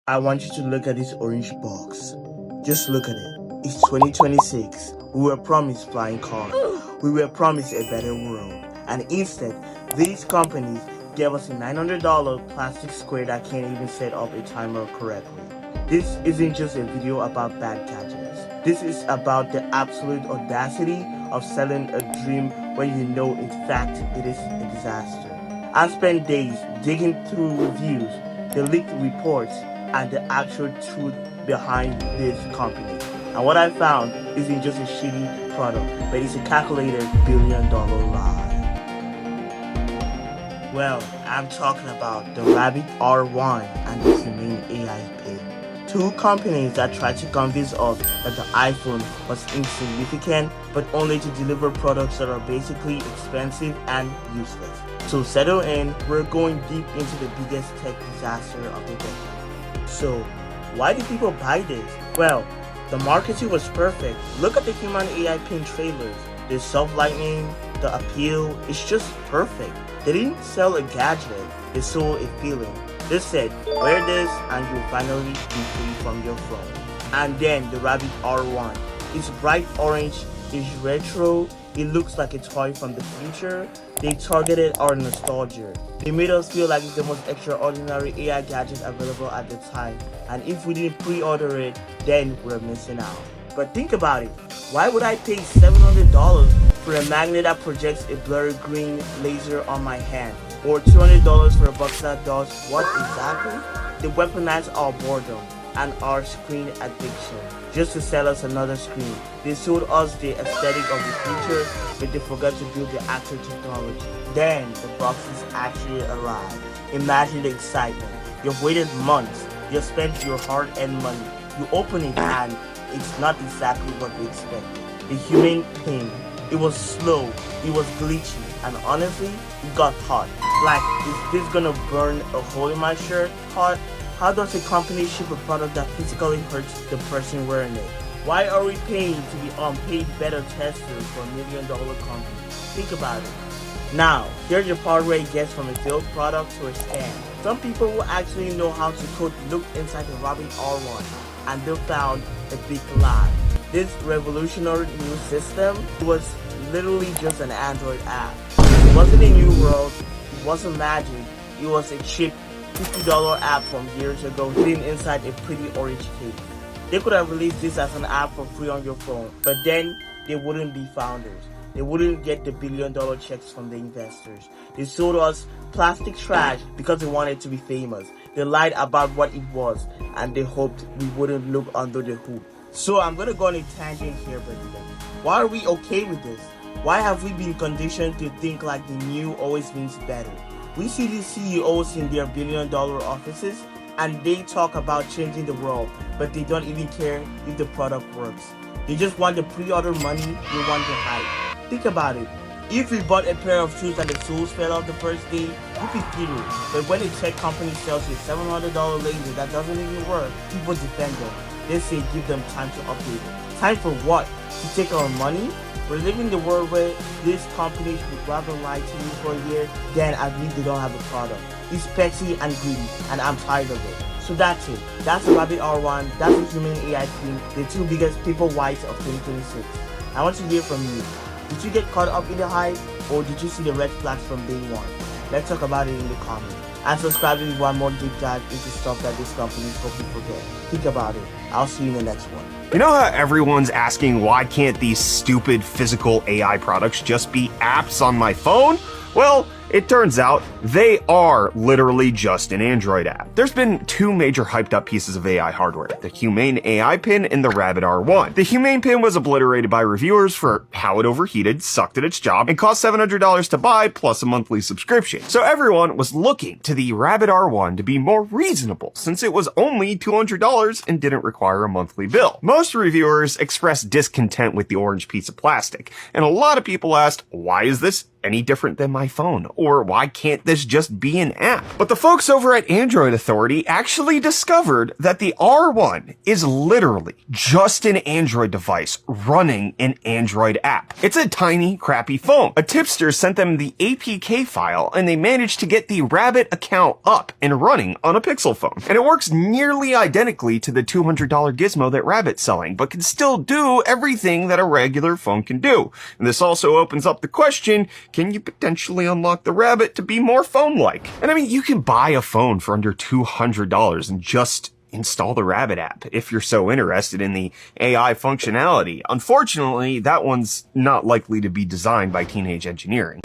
I want you to look at this orange box. Just look at it. It's 2026. We were promised flying cars. We were promised a better world. And instead, these companies gave us a $900 plastic square that can't even set up a timer correctly. This isn't just a video about bad gadgets. This is about the absolute audacity of selling a dream when you know in fact it is a disaster. I spent days digging through reviews, the leaked reports, and the actual truth behind this company. And what I found isn't just a shitty product, but it's a calculated billion-dollar lie. Well, I'm talking about the Rabbit R1 and the Humane AI Pin. Two companies that tried to convince us that the iPhone was insignificant, but only to deliver products that are basically expensive and useless. So settle in, we're going deep into the biggest tech disaster of the decade. So, why do people buy this? Well, the marketing was perfect. Look at the Humane AI Pin trailers. The self-lightning, the appeal, it's just perfect. They didn't sell a gadget, they sold a feeling. They said, wear this and you'll finally be free from your phone. And then the Rabbit R1. It's bright orange, it's retro, it looks like a toy from the future. They targeted our nostalgia. They made us feel like it's the most extraordinary AI gadget available at the time. And if we didn't pre-order it, then we're missing out. But think about it. Why would I pay $700 for a magnet that projects a blurry green laser on my hand? Or $200 for a box that does what exactly? They weaponize our boredom and our screen addiction just to sell us another screen. They sold us the aesthetic of the future, but they forgot to build the actual technology. Then the boxes actually arrived. Imagine the excitement. You've waited months. You've spent your hard-earned money. You open it and it's not exactly what we expected. The Humane Pin, it was slow, it was glitchy, and honestly, it got hot. Like, is this gonna burn a hole in my shirt? Hot? How does a company ship a product that physically hurts the person wearing it? Why are we paying to be unpaid beta testers for $1 million companies? Think about it. Now, here's the part where it gets from a failed product to a scam. Some people who actually know how to code looked inside the Rabbit R1 and they found a big lie. This revolutionary new system was literally just an Android app. It wasn't a new world, it wasn't magic, it was a cheap $50 app from years ago hidden inside a pretty orange case. They could have released this as an app for free on your phone, but then they wouldn't be founders. They wouldn't get the billion-dollar checks from the investors. They sold us plastic trash because they wanted to be famous. They lied about what it was, and they hoped we wouldn't look under the hood. So I'm gonna go on a tangent here, but why are we okay with this? Why have we been conditioned to think like the new always means better? We see these CEOs in their billion-dollar offices, and they talk about changing the world, but they don't even care if the product works. They just want the pre-order money, they want the hype. Think about it. If we bought a pair of shoes and the soles fell off the first day, you'd be furious. But when a tech company sells you a $700 laser that doesn't even work, people defend them. They say give them time to update it. Time for what? To take our money? We're living in the world where these companies would rather lie to you for a year than admit they don't have a product. It's petty and greedy, and I'm tired of it. So that's it. That's the Rabbit R1, that's the Humane AI Pin, the two biggest paper whites of 2026. I want to hear from you. Did you get caught up in the hype, or did you see the red flags from day one? Let's talk about it in the comments. And subscribe if you want more deep dive into stuff that these companies hope you forget. Think about it. I'll see you in the next one. You know how everyone's asking why can't these stupid physical AI products just be apps on my phone? Well, it turns out they are literally just an Android app. There's been two major hyped up pieces of AI hardware, the Humane AI Pin and the Rabbit R1. The Humane Pin was obliterated by reviewers for how it overheated, sucked at its job, and cost $700 to buy plus a monthly subscription. So everyone was looking to the Rabbit R1 to be more reasonable since it was only $200 and didn't require a monthly bill. Most reviewers expressed discontent with the orange piece of plastic, and a lot of people asked, why is this any different than my phone? Or why can't this just be an app? But the folks over at Android Authority actually discovered that the R1 is literally just an Android device running an Android app. It's a tiny, crappy phone. A tipster sent them the APK file and they managed to get the Rabbit account up and running on a Pixel phone. And it works nearly identically to the $200 gizmo that Rabbit's selling, but can still do everything that a regular phone can do. And this also opens up the question, can you potentially unlock the Rabbit to be more phone-like? And I mean, you can buy a phone for under $200 and just install the Rabbit app if you're so interested in the AI functionality. Unfortunately, that one's not likely to be designed by teenage engineering.